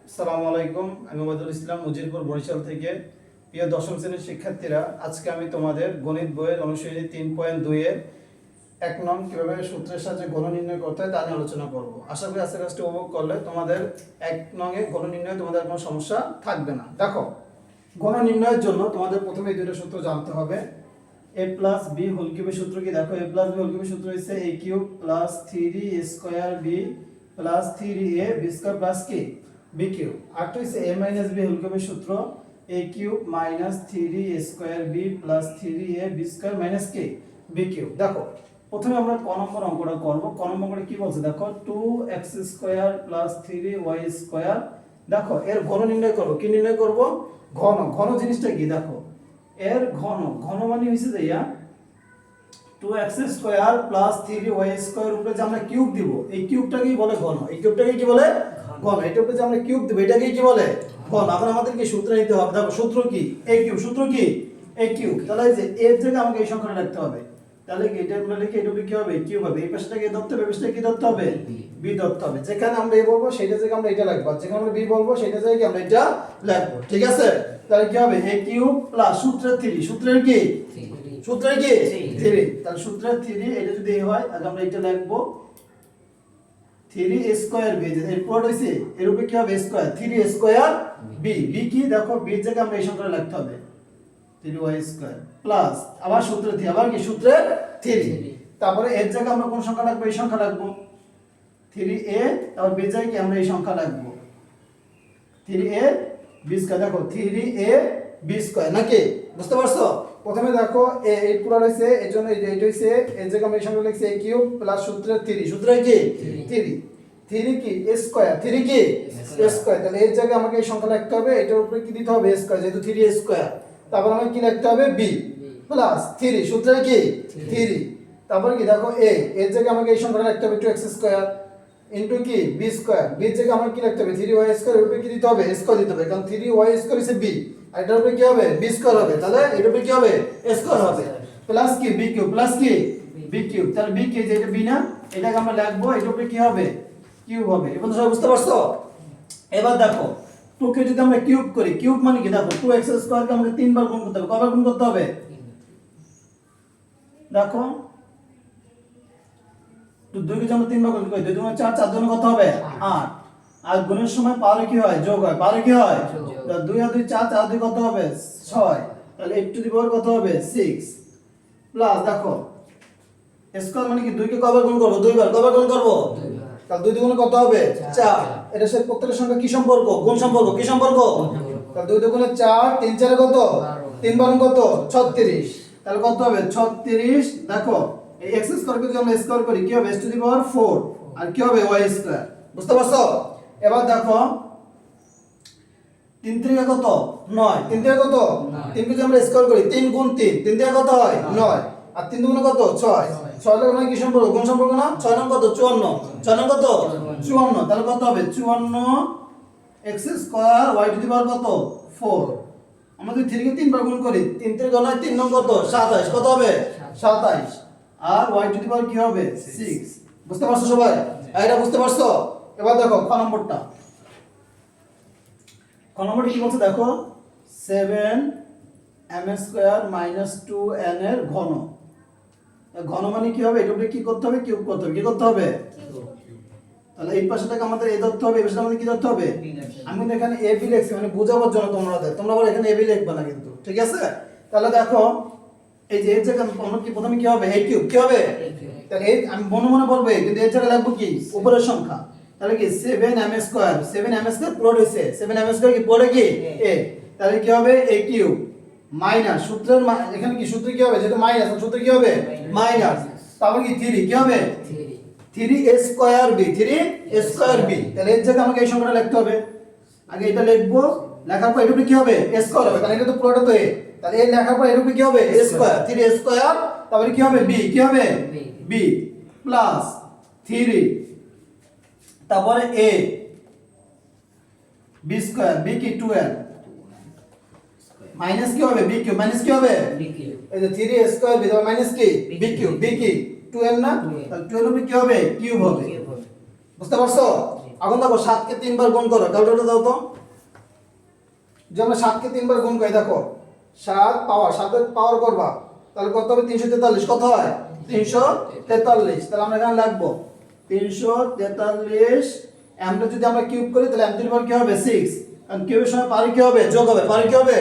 আসসালামু আলাইকুম। আমি ওবায়দুল ইসলাম মুজিরপুর বরিশাল থেকে। প্রিয় দশম শ্রেণীর শিক্ষার্থীরা, আজকে আমি তোমাদের গণিত বইয়ের অনুশীলনী 3.2 এর 1 নং কিভাবে সূত্রের সাহায্যে ঘন নির্ণয় করতে হয় তা নিয়ে আলোচনা করব। আশা করি আজকের ক্লাসটি উপভোগ করলে তোমাদের 1 নং এ ঘন নির্ণয়ে তোমাদের কোনো সমস্যা থাকবে না। দেখো, ঘন নির্ণয়ের জন্য তোমাদের প্রথমে এই দুটো সূত্র জানতে হবে। a প্লাস b হোল কিউবের সূত্র কি? দেখো, a প্লাস b হোল কিউবের সূত্র হচ্ছে a cube plus 3a square b plus 3a b square plus কি b কিউব। আর তো হচ্ছে a মাইনাস b হোল কিউবের সূত্র a cube minus 3a square b plus 3a b square minus কি b cube. দেখো, প্রথমে আমরা ক নম্বর অঙ্কটা করব। ক নম্বর অঙ্কটা কি বলছে দেখো, 2x square plus 3y square. দেখো, এর ঘন নির্ণয় করব। কি নির্ণয় করব? ঘন। ঘন জিনিসটা কি? দেখো, এর ঘন। ঘন মানে হইছে যে 2x square plus 3y square উপরে যে আমরা কিউব দিব, এই কিউবটাকেই বলে ঘন। এই কিউবটাকে কি বলে? ঘন। এটা উপরে যে আমরা কিউব দিব, এটাকেই কি বলে? ঘন। এখন আমাদেরকে সূত্র নিতে হবে। দেখো, সূত্র কি? a cube. সূত্র কি? a cube. তাহলে এই যে এর জায়গায় আমাকে এই সংখ্যাটা রাখতে হবে। তাহলে কি এটা আমরা লিখে এটা কি হবে? কিউব হবে। এই পাশটাকে a ধরতে হবে, এই পাশটাকে কি ধরতে হবে? b ধরতে হবে। যেখানে আমরা a বলবো সেটা জায়গায় আমরা এটা লিখব, আর যেখানে আমরা b বলবো সেটা জায়গায় কি আমরা এটা লিখব। ঠিক আছে? তাহলে কি হবে? a কিউব প্লাস সূত্রের 3। সূত্রের কি? সূত্রের কি? 3। তাহলে সূত্রের 3 এটা যদি a হয়, আগে আমরা এটা লিখব 3 স্কয়ার b। এর পর হইছে এর উপরে কি হবে? Square 3 square b। b কি? দেখো, b এর জায়গায় আমরা এই সংখ্যাটা লিখতে হবে 3y স্কয়ার প্লাস আবার সূত্রের 3, আবার কি সূত্রের 3। তারপরে এর জায়গায় আমরা কোন সংখ্যা রাখবো? এই সংখ্যা রাখবো 3a। তারপর b এর জায়গায় কি আমরা এই সংখ্যা রাখবো 3a b স্কয়ার। দেখো, 3a b স্কয়ার নাকি? বুঝতে পারছো? প্রথমে দেখো এই পুরো রয়েছে, এর জন্য এইটা হইছে এর জায়গায় আমরা এই সংখ্যা লিখছি a কিউব প্লাস সূত্রের 3। সূত্রের কি? 3 3 কি স্কয়ার, 3 কি স্কয়ার। তাহলে এর জায়গায় আমাকে এই সংখ্যা লিখতে হবে, এটার উপরে কি দিতে হবে? স্কয়ার, যেহেতু 3 স্কয়ার। তারপর আমাকে কি লিখতে হবে? b প্লাস 3 সূত্রের কি 3। তারপর কি দেখো এর জায়গায় আমাকে এই সংখ্যাটা লিখতে হবে 2x স্কয়ার ইনটু কি b স্কয়ার। b এর জায়গায় আমার কি লিখতে হবে? 3y square. এর উপরে কি দিতে হবে? স্কয়ার দিতে হবে, কারণ 3y স্কয়ার হচ্ছে b, আর এটার উপরে কি হবে? b স্কয়ার হবে। তাহলে এর উপরে কি হবে? স্কয়ার হবে। প্লাস কি b কিউব, প্লাস কি b কিউব। তাহলে b কি? যে এটা b না, এটাকে আমরা লিখবো, এটার উপরে কি হবে? কিউব হবে। এবার সবাই বুঝতে পারছো? এবার দেখো, 2 কে যদি আমরা কিউব করি, কিউব মানে কি? দেখো, 2x স্কয়ার কে আমাকে 3 বার গুণ করতে হবে। কয়বার গুণ করতে হবে? দেখো, তো 2 কে যদি আমরা 3 বার গুণ করি, 2 গুণ 4, 4 গুণ কত হবে? 8। আর গুণের সময় পাওয়ারে কি হয়? যোগ হয়। পাওয়ারে কি হয়? 2 আর 2 4, 4 আর 2 কত হবে? 6। তাহলে 8 টু দি পাওয়ার কত হবে? 6 প্লাস দেখো, স্কয়ার মানে কি? 2 কে কয়বার গুণ করব? 2 বার। কয়বার গুণ করব? 2 বার। তাহলে 2 দ্বিগুণে কত হবে? 4। এটা সাথে প্রত্যেকটা সংখ্যা কি সম্পর্ক? গুণ সম্পর্ক। কি সম্পর্ক? তাহলে 2 দ্বিগুণে 4, 3 4 এ কত? 3 বার কত? 36। তাহলে কত হবে? 36। দেখো, এই x স্কয়ার কে যদি আমরা স্কয়ার করি কি হবে? s টু দি পাওয়ার 4। আর কি হবে? y square. বুঝতে পারছো? এবার দেখো, 3 3 কত? 9। 3 3 কত? 3 কে যদি আমরা স্কয়ার করি, 3 গুণ 3, 3 3 কত হয়? 9। আর 3 দুগুণে কত? 6। 6 এর মানে কি সম্পর্ক? গুণ সম্পর্ক না? 6 নং কত? 54। 6 নং কত? 54। তাহলে কত হবে? 54 x square y to the power কত? 4। আমরা যদি 3 কে 3 বার গুণ করি, 3 3 গুণ হয় 3 নং কত? 27। কত হবে? 27। আর y টু দি পাওয়ার কি হবে? 6। বুঝতে পারছো সবাই? এটা বুঝতে পারছো? এবার দেখো খ নম্বরটা। খ নম্বরটা কি বলছে দেখো, 7m স্কয়ার মাইনাস 2n এর ঘন। ঘন মানে কি হবে? এটা উপরে কি করতে হবে? কিউব করতে হবে। কি করতে হবে? তাহলে এই পাশটাকে আমাদের a ধরতে হবে, এই পাশটা আমাদের কি ধরতে হবে? আমি কিন্তু এখানে a b লিখছি, মানে বোঝাবার জন্য তোমরা আবার এখানে a b লিখবে না কিন্তু। ঠিক আছে? তাহলে দেখো, এই যে এর জায়গায় আমরা কি প্রথমে কি হবে? a cube. কি হবে? তাহলে এই আমি মনে মনে বলবো, কিন্তু এর জায়গায় লিখবো কি? উপরের সংখ্যা। তাহলে কি 7m স্কয়ার, 7m স্কয়ার পুরো হইছে 7m স্কয়ার কি পড়ে কি a। তাহলে কি হবে? a কিউব মাইনাস সূত্রের এখানে কি সূত্র কি হবে? যেটা মাইনাস, সূত্র কি হবে? মাইনাস। তারপর কি 3 কি হবে? 3a square b, 3a square b। তাহলে এর জায়গায় আমাকে এই সংখ্যাটা লিখতে হবে। আগে এটা লিখবো, লেখার পর এর উপরে কি হবে? a স্কয়ার হবে, কারণ এটা তো পুরোটা তো a। তাহলে এই লেখার পর এর উপরে কি হবে? a square, 3a square. তারপরে কি হবে? b। কি হবে? b প্লাস 3, তারপরে a b স্কয়ার, b কি 2n মাইনাস কি হবে? b cube. মাইনাস কি হবে? b cube. এই যে 3a স্কয়ার b তারপর মাইনাস কি? b cube. b কি 2n না? তাহলে 2n উপরে কি হবে? কিউব হবে। বুঝতে পারছো? এখন দেখো 7 কে 3 বার গুণ করো, ক্যালকুলেটর দাও তো। যে আমরা 7 কে 3 বার গুণ করি, দেখো 7 পাওয়ার 7 এর পাওয়ার করবা, তাহলে কত হবে 343, কত হয় 343। তাহলে আমরা এখানে লিখবো 343। আমরা যদি আমরা কিউব করি তাহলে m3 পাওয়ার কি হবে 6, কারণ কিউবের সময় পারি কি হবে যোগ হবে, পারি কি হবে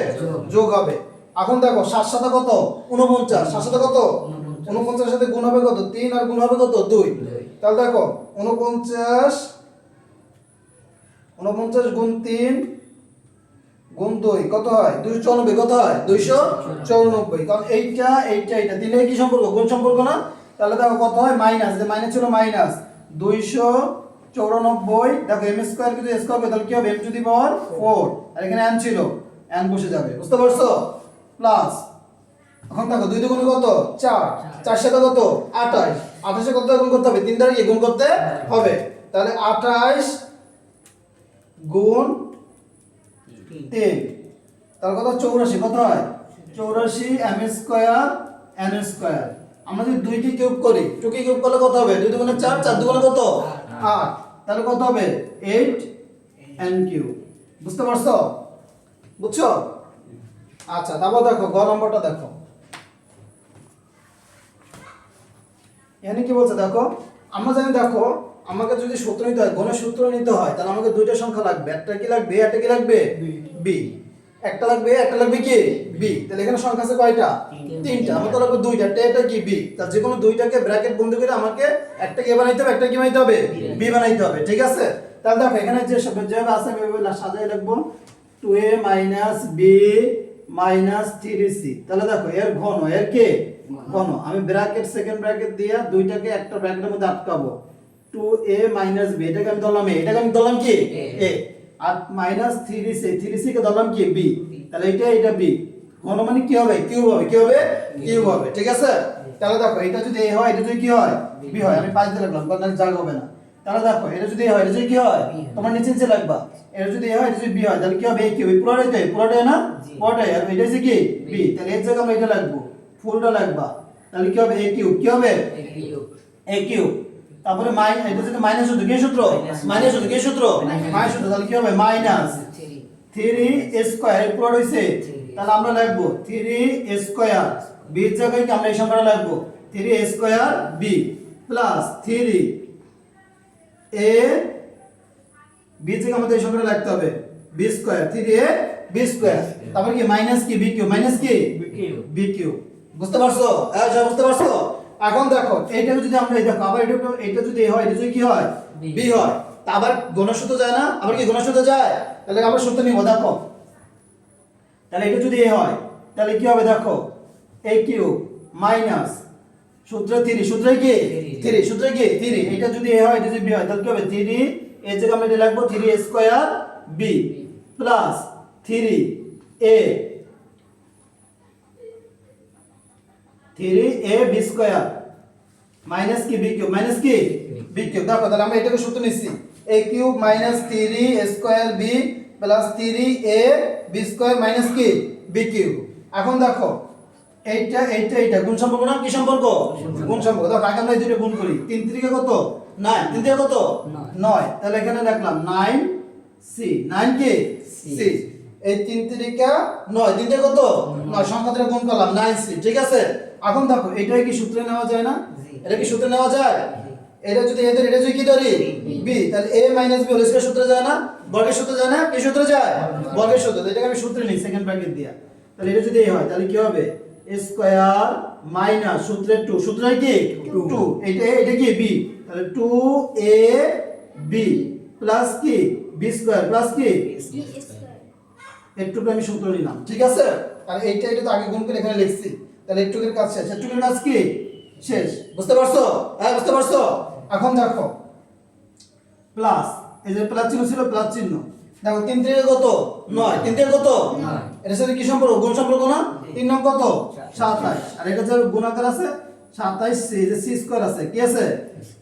যোগ হবে। এখন দেখো 7 7 কত 49, 7 7 কত 49 সাথে গুণ হবে কত 3, আর গুণ হবে কত 2। তাহলে দেখো 49 গুণ 3 গুণ 2 কত হয় 294, কত হয় 294। কারণ এইটা তিনটা কি সম্পর্ক, গুণ সম্পর্ক না। তাহলে দেখো কত হয় মাইনাস, যে মাইনাস ছিল মাইনাস 294। দেখো m স্কয়ার কিন্তু স্কয়ার হবে, তাহলে কি হবে m টু দি পাওয়ার 4, আর এখানে n ছিল n বসে যাবে, বুঝতে পারছো। প্লাস এখন দেখো 2 দুগুণে কত 4, 4 সাথে কত 28, 28 এ কত গুণ করতে হবে 3 দ্বারা কি গুণ করতে হবে। তাহলে 28 গুণ 3, তাহলে কত 84, কত হয় 84 m স্কয়ার n স্কয়ার। আমরা যদি 2 কে কিউব করি, 2 কে কিউব করলে কত হবে 2 দুগুণে 4, 4 দুগুণে কত 8, তাহলে কত হবে 8 n কিউব। বুঝতে পারছো, বুঝছো। আচ্ছা তারপর দেখো গ নম্বরটা দেখো, এখানে কি বলছে দেখো, আমরা জানি দেখো আমাকে যদি সূত্র নিতে হয়, গণের সূত্র নিতে হয়, তাহলে আমাকে দুইটা সংখ্যা লাগবে, একটা কি লাগবে একটা কি লাগবে b, একটা লাগবে একটা লাগবে কি b। তাহলে এখানে সংখ্যা আছে কয়টা তিনটা, আমাকে লাগবে দুইটা, এটা কি b। তাহলে যে কোনো দুইটাকে ব্র্যাকেট বন্ধ করে আমাকে একটা কি বানাইতে হবে, একটা কি বানাইতে হবে b বানাইতে হবে, ঠিক আছে। তাহলে দেখো এখানে যে সব যেভাবে আছে আমি এভাবে সাজাই লিখবো 2a - b - 3c। তাহলে দেখো এর ঘন, এর কে ঘন, আমি ব্র্যাকেট সেকেন্ড ব্র্যাকেট দিয়ে দুইটাকে একটা ব্র্যাকেটের মধ্যে আটকাবো। 2a - b, এটাকে আমি ধরলাম a, এটাকে আমি ধরলাম কি a, আর -3c, 3c কে ধরলাম কি b। তাহলে এটা b, ঘন মানে কি হবে কিউব হবে, কি হবে কিউব হবে, ঠিক আছে। তাহলে দেখো এটা যদি a হয়, এটা যদি কি হয় b হয়, আমি 5 দিয়ে লিখলাম কারণ জায়গা হবে না। তাহলে দেখো এটা যদি a হয়, এটা যদি কি হয় তোমার নিচে নিচে লিখবা, এটা যদি a হয়, এটা যদি b হয়, তাহলে কি হবে a কিউব, পুরোটাই না পুরোটাই, আর এটা হচ্ছে কি b। তাহলে এর জায়গায় আমরা এটা লিখবো, ফুলটা লিখবা, তাহলে কি হবে a কিউব, কি হবে a কিউব। তারপরে এটা যদি মাইনাস সূত্র, কি সূত্র মাইনাস সূত্র, কি সূত্র মাইনাস সূত্র, তাহলে কি হবে মাইনাস 3 স্কয়ার, এর পুরো হইছে, তাহলে আমরা লিখবো 3 স্কয়ার b এর জায়গায় কি আমরা এই সংখ্যাটা লিখবো 3 square b plus 3 a b এর জায়গায় আমাদের এই সংখ্যাটা লিখতে হবে b square, 3a b square, তারপর কি মাইনাস কি b কিউব, মাইনাস কি b কিউব। বুঝতে পারছো, হ্যাঁ সব বুঝতে পারছো। এখন দেখো এইটা যদি আমরা এই দেখো আবার এটা যদি a হয়, এটা যদি কি হয় b হয়, তা আবার গুণের সূত্র যায় না, আবার কি গুণের সূত্র যায়, তাহলে আমরা সূত্র নিব দেখো। তাহলে এটা যদি a হয় তাহলে কি হবে দেখো a কিউব মাইনাস সূত্রে 3, সূত্রে কি 3, সূত্রে কি 3, এটা যদি a হয়, এটা যদি b হয়, তাহলে কি হবে 3 এর জায়গায় আমরা এটা লিখবো 3 square b plus 3a b square minus কি b কিউব, মাইনাস কি b কিউব। দেখো তাহলে আমরা এটাকে সূত্র নিচ্ছি a cube minus 3 square b plus 3a b square minus কি b কিউব। এখন দেখো এইটা গুণ সম্পর্ক না, কি সম্পর্ক গুণ সম্পর্ক। দেখো আগে আমরা এই দুটো গুণ করি, 3 3 কত 9, 3 3 কত 9, তাহলে এখানে লিখলাম 9c, 9 কি c, এই 3 3 কা 9, 3 কত 9, সংখ্যা দ্বারা গুণ করলাম 9c, ঠিক আছে। এখন দেখো এটাই কি সূত্রে নেওয়া যায় না, এটা কি সূত্রে নেওয়া যায়, এটা যদি এদের এটা যদি কি ধরি b, তাহলে a - b হোল স্কয়ার সূত্রে যায় না, বর্গের সূত্রে যায় না, কি সূত্রে যায় বর্গের সূত্র। এটাকে আমি সূত্রে নিই সেকেন্ড ব্র্যাকেট দিয়া, তাহলে এটা যদি a হয় তাহলে কি হবে a স্কয়ার মাইনাস সূত্রে 2, সূত্রে কি 2, এটা কি b, তাহলে 2a b প্লাস কি b স্কয়ার প্লাস কি একটু আমি সূত্র নিলাম, ঠিক আছে। আর এটা তো আগে গুণ করে এখানে লিখছি, তাহলে একটুকের কাজ শেষ, একটুকের কাজ কি শেষ, বুঝতে পারছো, হ্যাঁ বুঝতে পারছো। এখন দেখো প্লাস, এই যে প্লাস চিহ্ন ছিল, প্লাস চিহ্ন, দেখো 3 3 কত 9, 3 3 কত 9, এর সাথে কি সম্পর্ক গুণ সম্পর্ক না, 3 9 কত 27, আর এটা যে গুণাকার আছে 27, এই যে c স্কয়ার আছে কি আছে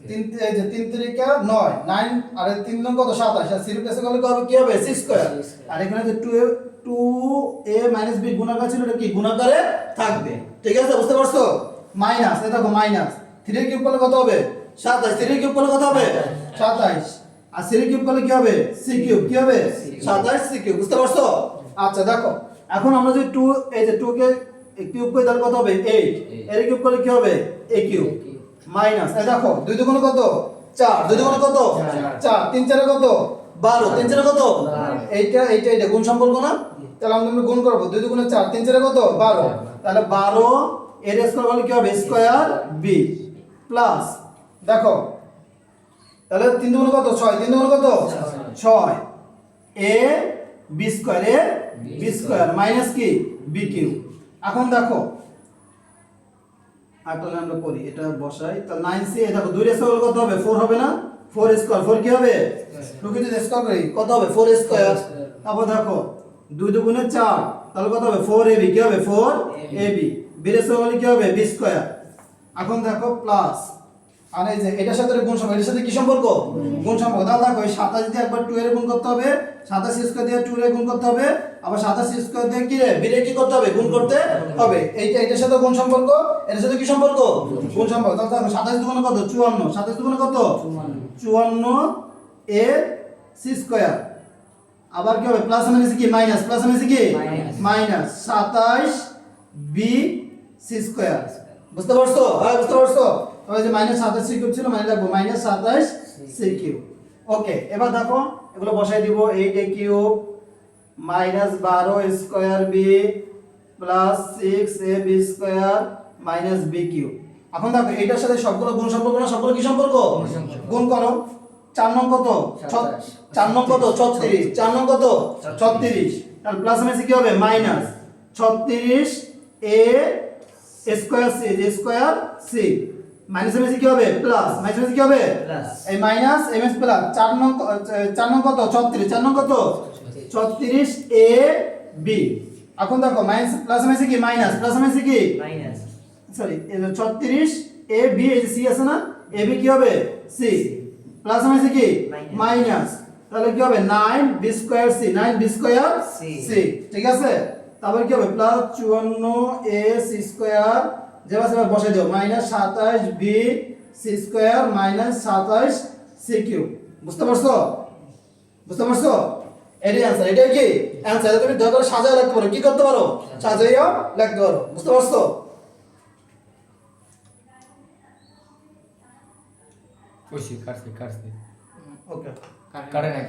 3, এই যে 3 3 কা 9, 9 আর 3 9 কত 27, আর c এর কাছে গেলে কি হবে c স্কয়ার, আর এখানে যে 2a - b গুণাকার ছিল, এটা কি গুণাকারে থাকবে, ঠিক আছে বুঝতে পারছো। মাইনাস, এই দেখো মাইনাস 3 কিউব করলে কত হবে 27, 3 কিউব করলে কত হবে 27, আর সি কিউব করলে কি হবে সি কিউব, কি হবে 27 সি কিউব। বুঝতে পারছো? আচ্ছা দেখো এখন আমরা যদি 2 এই যে 2 কে কিউব করি তাহলে কত হবে 8, এর কিউব করলে কি হবে a কিউব মাইনাস এই দেখো 2 দুগুণ কত 4, 2 দুগুণ কত 4, 3 4 কত 12, 3 4 কত এইটা গুণ সম্পর্ক না? তাহলে আমরা গুণ করব 2 দুগুণে 4, 3 4 কত 12, তাহলে 12 এর স্কয়ার করলে কি হবে স্কয়ার বি প্লাস দেখো তাহলে 3 দুগুণ কত 6, 3 দুগুণ কত 6 A B square, A B square minus কি বি কিউব। এখন দেখো আর তাহলে আমরা করি এটা বসাই, তাহলে 9c এই দেখো 2 এর স্কয়ার কত হবে 4 হবে না, 4 স্কয়ার 4 কি হবে 2 কে যদি স্কয়ার করি কত হবে 4 স্কয়ার। তারপর দেখো 2 দুগুণে 4 তাহলে কত হবে 4ab, কি হবে 4ab, b এর স্কয়ার হলে কি হবে b স্কয়ার। এখন দেখো প্লাস আর এই যে এটার সাথে গুণ সম্পর্ক, এটার সাথে কি সম্পর্ক গুণ সম্পর্ক। তাহলে দেখো এই 27 দিয়ে একবার 2 এর গুণ করতে হবে, 27 স্কয়ার দিয়ে 2 এর গুণ করতে হবে, আবার 27 স্কয়ার দিয়ে কি রে b এর কি করতে হবে গুণ করতে হবে। এইটা এটার সাথে গুণ সম্পর্ক, এর সাথে কি সম্পর্ক গুণ সম্পর্ক। তাহলে দেখো 27 দুগুণে কত 54, 27 দুগুণে কত 54 a c স্কয়ার, আবার কি হবে প্লাস মাইনাস কি মাইনাস, প্লাস মাইনাস কি মাইনাস 27 b c স্কয়ার। বুঝতে পারছো? হ্যাঁ বুঝতে পারছো? তাহলে যে মাইনাস 27 সি কিউব ছিল মানে লিখবো মাইনাস 27 সি কিউব। ওকে এবার দেখো এগুলো বসাই দিব 8 a cube minus 12 square B plus 6 a B square minus B cube. এখন দেখো এইটার সাথে সবগুলো গুণ সম্পর্ক না, সবগুলো কি সম্পর্ক গুণ করো। 4 নং কত 4 নং কত 36, 4 নং কত 36, তাহলে প্লাস মাইনাস কি হবে মাইনাস 36 a স্কয়ার সি, যে স্কয়ার সি মাইনাস মাইনাস কি হবে প্লাস, মাইনাস মাইনাস কি হবে প্লাস, এই মাইনাস এমএস প্লাস 4 নং কত 36, 4 নং কত 36 এ বি। এখন দেখো মাইনাস প্লাস মাইনাস কি মাইনাস, প্লাস মাইনাস কি মাইনাস, সরি 36 এ বি, এই যে সি আছে না এ বি কি হবে সি, প্লাস মাইনাস কি মাইনাস, তাহলে কি হবে 9 B square C, 9 B square C. ঠিক আছে? তারপর কি হবে প্লাস 54 এ সি স্কয়ার, যেভাবে সেভাবে বসাই দাও minus 27 B C square minus 27 C cube. বুঝতে পারছো? বুঝতে পারছো? এটাই অ্যানসার। এটাই কি অ্যানসার। তুমি দয়া করে সাজায় রাখতে পারো, কি করতে পারো সাজাইয়া লিখতে পারো। বুঝতে পারছো? কাটছে ওকে কাটে না